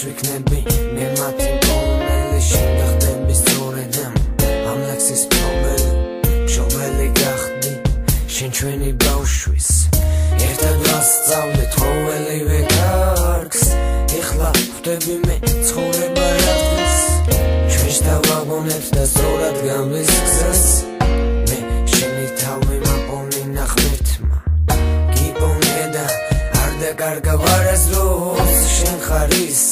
ვიქნები მე მათი მკვლელი შენ გახდები სწორედ ამ ლექსის მშობელი გახდი შენ ჩვენი ბავშვის ერთად ვასწავლეთ ყოველივე გარგს ეხლა ხვდები მე ცხოვრება რადგის ჩვენს დავაგონებთ და სწორად გამლის გზას მე შენი თავი მაპოვნინა ღმერთმა გიპოვნე და არ დაკარგა ვარასდროს შენ ხარის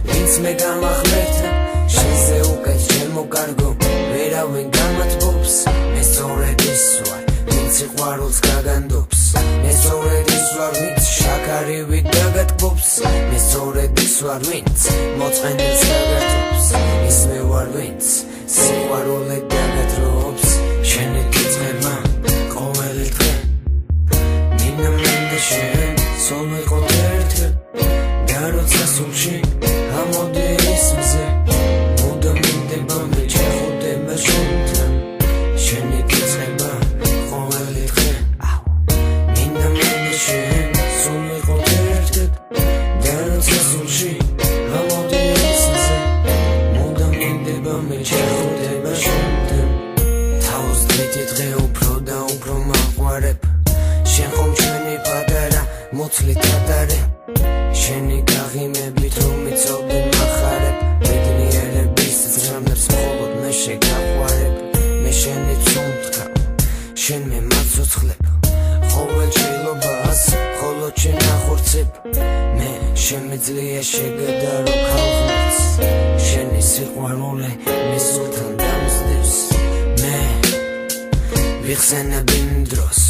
ვინც მე გამახმერთა შენზე უკეთ ჩემო კარგო ვერავინ გამათბობს მე სწორედ ის ვარ ვინც სიყვარულს გაგანდობს მე სწორედ ის ვარ ვინც შაქარივით დაგატკბობს მე სწორედ ის ვარ ვინც მოწყენილს გაგართობს ის მე ვარ ვინც სიყვარულით დაგადრობს შენი კიცხება ყოველი დღე მინდა მინდა შენ სულ ვიყოთ ერთად და როცა სულში ამოდი ის მზე მუდამ მინდება მე ჩეხუდება შენთან შენი კიცხება ყოველი დღე მინდა მინდა შენ სულ ვიყოთ ერთად და როცა სულში ამოდი ის მზე მუდამ მინდება მე ჩეხუდება შენთან თავს დღითი დღე უფრო და უფრო მაყვარებ შენ ხომ ჩვენი პატარა მოცლით ატარე შენი გაღიმებით რომ მიწოდე მახარებ ბედნიერების ძრამებს მხოლოდ მე შეგაყვარებ მე შენი ცუნთქა შენ მე მაცოცხლებ ყოველ ჭრილობას ხოლო შენ ახორცებ მე შემიძლია შეგადარო ქალღმერთს შენი სიყვარული მე სულთან დამსდევს მე ვიხსენებ იმ დროს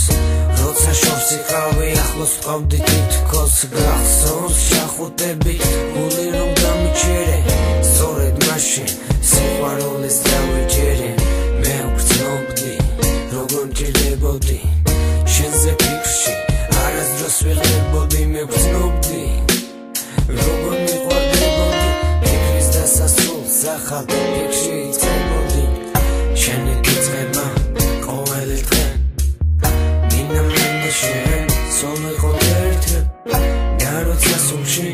როცა შორს იყავი ახლოს ვყავდი თითქოს გახსოვს შახუტები გული რომ დამიჩერე სწორედ მაშინ სიყვარულის დავიჯერე მე ვგრძნობდი როგორ მჭირდებოდი შენზე ფიქრში არასდროს ვიღებოდი მე ვგრძნობდი როგორ მიყვარდებოდი ფიქრის დასასრულს ახალ ფიქრში იწყებოდი შენი კიცხება ყოველი დღე მინდა მინდა შენ სულ ვიყოთ ერთად და როცა სულში